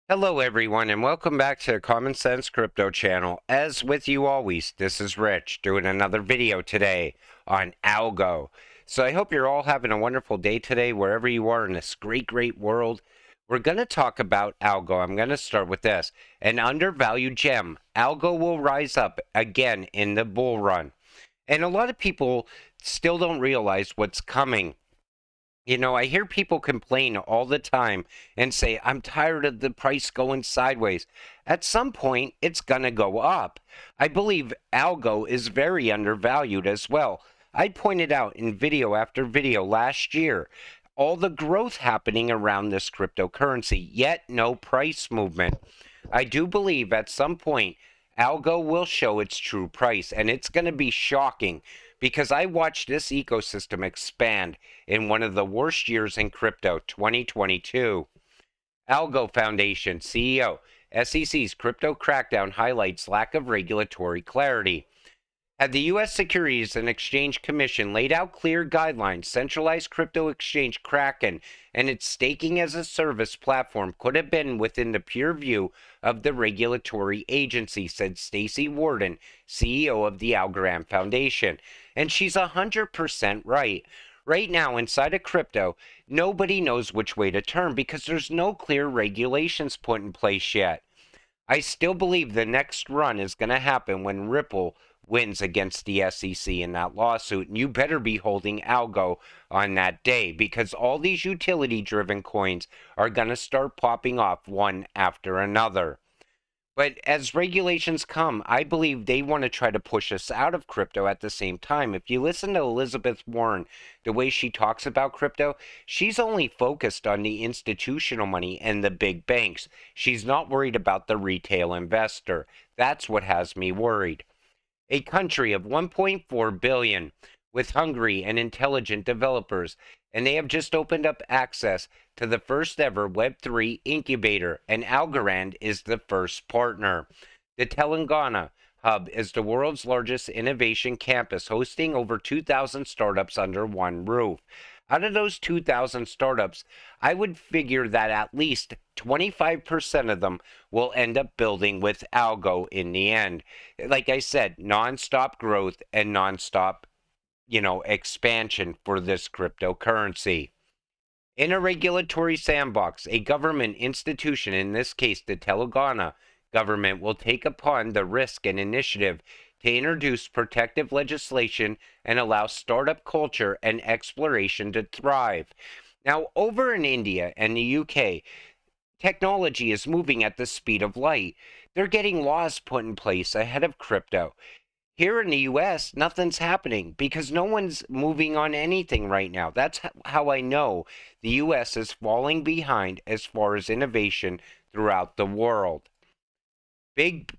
Hello, everyone, and welcome back to the Common Sense Crypto channel. As with you always, this is Rich doing another video today on Algo. So I hope you're all having a wonderful day today, wherever you are in this great world. We're going to talk about Algo. I'm going to start with this. An undervalued gem. Algo will rise up again in the bull run. And a lot of people still don't realize what's coming. I hear people complain all the time and say, I'm tired of the price going sideways. At some point, it's going to go up. I believe Algo is very undervalued as well. I pointed out in video after video last year all the growth happening around this cryptocurrency, yet no price movement. I do believe at some point, Algo will show its true price, and it's going to be shocking because I watched this ecosystem expand in one of the worst years in crypto, 2022. Algo Foundation CEO, SEC's Crypto Crackdown highlights lack of regulatory clarity. Had the U.S. Securities and Exchange Commission laid out clear guidelines, centralized crypto exchange Kraken and its staking as a service platform could have been within the pure view of the regulatory agency, said Stacy Warden, CEO of the Algorand Foundation. And she's 100% right. Right now, inside of crypto, nobody knows which way to turn because there's no clear regulations put in place yet. I still believe the next run is going to happen when Ripple wins against the SEC in that lawsuit. And you better be holding Algo on that day because all these utility driven coins are going to start popping off one after another. But as regulations come, I believe they want to try to push us out of crypto at the same time. If you listen to Elizabeth Warren, the way she talks about crypto, she's only focused on the institutional money and the big banks. She's not worried about the retail investor. That's what has me worried. A country of 1.4 billion with hungry and intelligent developers, and they have just opened up access to the first ever Web3 incubator, and Algorand is the first partner. The Telangana Hub is the world's largest innovation campus, hosting over 2,000 startups under one roof. Out of those 2,000 startups, I would figure that at least 25% of them will end up building with Algo in the end. Like I said, nonstop growth and nonstop, expansion for this cryptocurrency. In a regulatory sandbox, a government institution, in this case the Telangana government, will take upon the risk and initiative to introduce protective legislation and allow startup culture and exploration to thrive. Now, over in India and the UK, technology is moving at the speed of light. They're getting laws put in place ahead of crypto. Here in the US, nothing's happening because no one's moving on anything right now. That's how I know the US is falling behind as far as innovation throughout the world. Big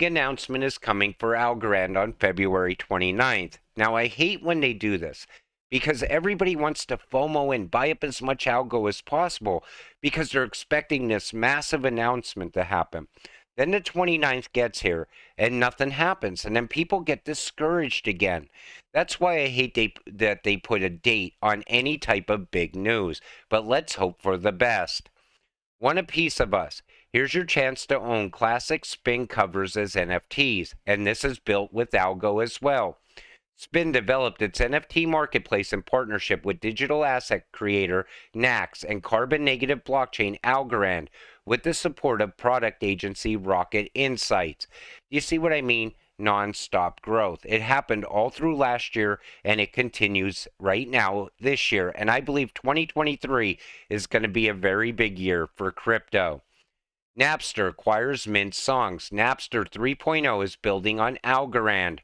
announcement is coming for Algorand on February 29th. Now, I hate when they do this because everybody wants to FOMO and buy up as much Algo as possible because they're expecting this massive announcement to happen. Then the 29th gets here and nothing happens. And then people get discouraged again. That's why I hate that they put a date on any type of big news. But let's hope for the best. Want a piece of us? Here's your chance to own classic Spin covers as NFTs. And this is built with Algo as well. Spin developed its NFT Marketplace in partnership with digital asset creator Nax and carbon negative blockchain Algorand with the support of product agency Rocket Insights. You see what I mean? Non-stop growth. It happened all through last year and it continues right now this year. And I believe 2023 is going to be a very big year for crypto. Napster acquires Mint Songs. Napster 3.0 is building on Algorand.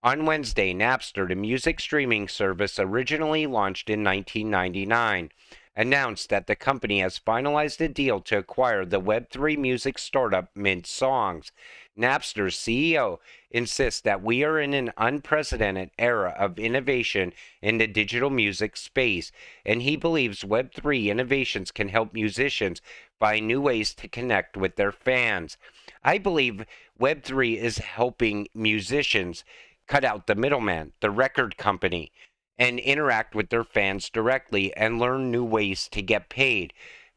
On Wednesday, Napster, the music streaming service originally launched in 1999, announced that the company has finalized a deal to acquire the Web3 music startup Mint Songs. Napster's CEO insists that we are in an unprecedented era of innovation in the digital music space, and he believes Web3 innovations can help musicians find new ways to connect with their fans. I believe Web3 is helping musicians cut out the middleman, the record company, and interact with their fans directly and learn new ways to get paid.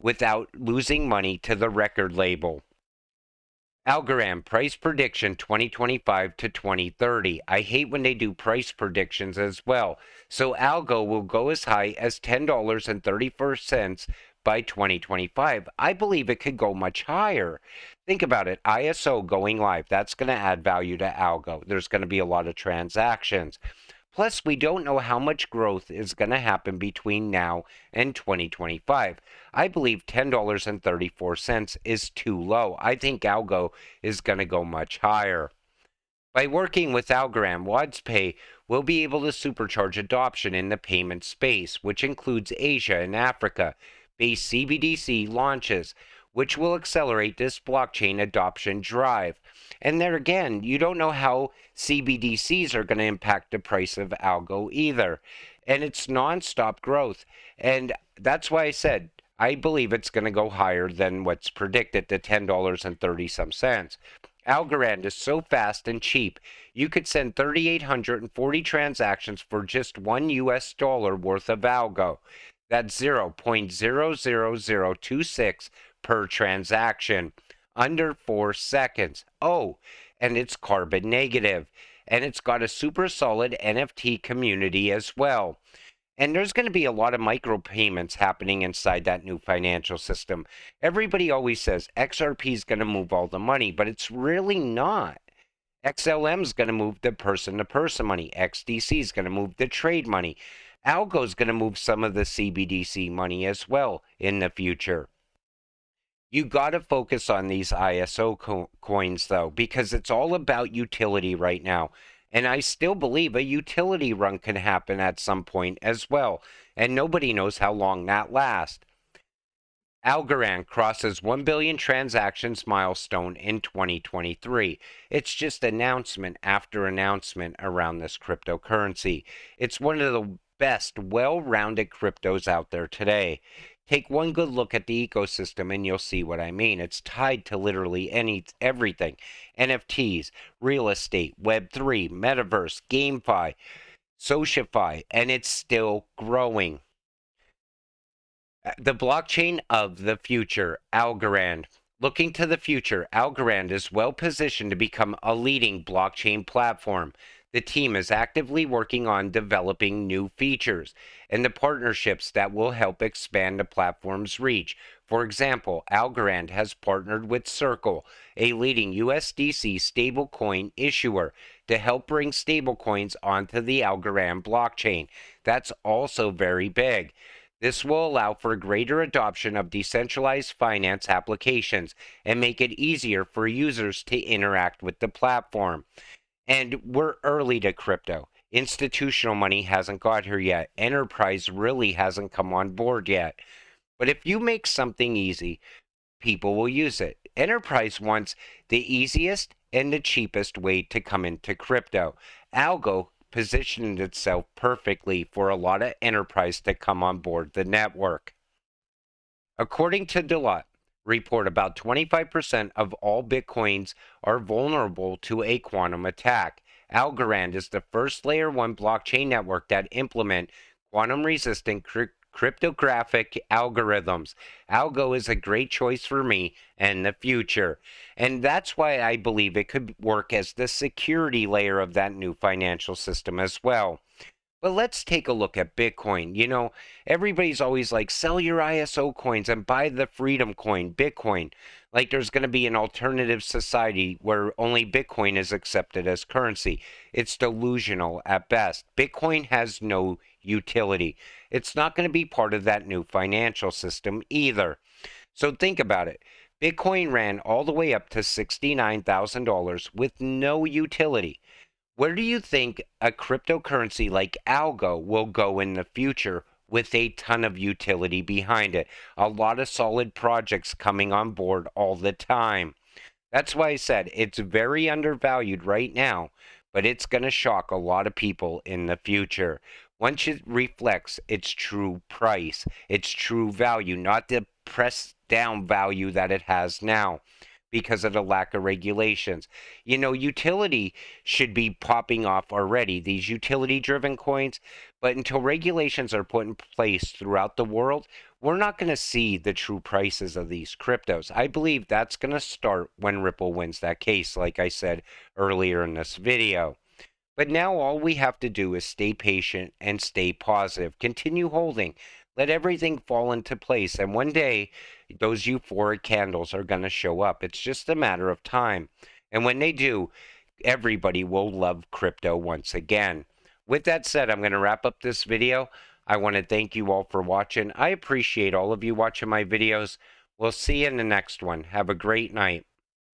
without losing money to the record label. Algorand price prediction 2025 to 2030. I hate when they do price predictions as well. So Algo will go as high as $10.34 by 2025. I believe it could go much higher. Think about it. ISO going live. That's going to add value to Algo. There's going to be a lot of transactions. Plus, we don't know how much growth is going to happen between now and 2025. I believe $10.34 is too low. I think Algo is going to go much higher. By working with Algorand, WadsPay will be able to supercharge adoption in the payment space, which includes Asia and Africa-based CBDC launches, which will accelerate this blockchain adoption drive. And there again, you don't know how CBDCs are going to impact the price of Algo either. And it's nonstop growth. And that's why I said I believe it's going to go higher than what's predicted, the $10.30 some cents. Algorand is so fast and cheap. You could send 3,840 transactions for just $1 worth of Algo. That's 0.00026 per transaction, under 4 seconds. Oh, and it's carbon negative. And it's got a super solid NFT community as well. And there's going to be a lot of micropayments happening inside that new financial system. Everybody always says XRP is going to move all the money, but it's really not. XLM is going to move the person-to-person money. XDC is going to move the trade money. Algo is going to move some of the CBDC money as well in the future. You got to focus on these ISO coins, though, because it's all about utility right now. And I still believe a utility run can happen at some point as well. And nobody knows how long that lasts. Algorand crosses 1 billion transactions milestone in 2023. It's just announcement after announcement around this cryptocurrency. It's one of the best, well-rounded cryptos out there today. Take one good look at the ecosystem and you'll see what I mean. It's tied to literally everything. NFTs, real estate, Web3, Metaverse, GameFi, Sociify, and it's still growing. The blockchain of the future, Algorand. Looking to the future, Algorand is well positioned to become a leading blockchain platform. The team is actively working on developing new features and the partnerships that will help expand the platform's reach. For example, Algorand has partnered with Circle, a leading USDC stablecoin issuer, to help bring stablecoins onto the Algorand blockchain. That's also very big. This will allow for greater adoption of decentralized finance applications and make it easier for users to interact with the platform. And we're early to crypto. Institutional money hasn't got here yet. Enterprise really hasn't come on board yet. But if you make something easy, people will use it. Enterprise wants the easiest and the cheapest way to come into crypto. Algo positioned itself perfectly for a lot of enterprise to come on board the network. According to Deloitte report, about 25% of all Bitcoins are vulnerable to a quantum attack. Algorand is the first layer 1 blockchain network that implement quantum-resistant cryptographic algorithms. Algo is a great choice for me and the future. And that's why I believe it could work as the security layer of that new financial system as well. But let's take a look at Bitcoin. You know, everybody's always like, sell your ISO coins and buy the freedom coin, Bitcoin. Like there's going to be an alternative society where only Bitcoin is accepted as currency. It's delusional at best. Bitcoin has no utility. It's not going to be part of that new financial system either. So think about it. Bitcoin ran all the way up to $69,000 with no utility. Where do you think a cryptocurrency like Algo will go in the future with a ton of utility behind it? A lot of solid projects coming on board all the time. That's why I said it's very undervalued right now, but it's going to shock a lot of people in the future. Once it reflects its true price, its true value, not the pressed down value that it has now. because of the lack of regulations. You know, utility should be popping off already, these utility driven coins, but until regulations are put in place throughout the world, we're not going to see the true prices of these cryptos. I believe that's going to start when Ripple wins that case, like I said earlier in this video. But now all we have to do is stay patient and stay positive. Continue holding. Let everything fall into place. And one day, those euphoric candles are going to show up. It's just a matter of time. And when they do, everybody will love crypto once again. With that said, I'm going to wrap up this video. I want to thank you all for watching. I appreciate all of you watching my videos. We'll see you in the next one. Have a great night.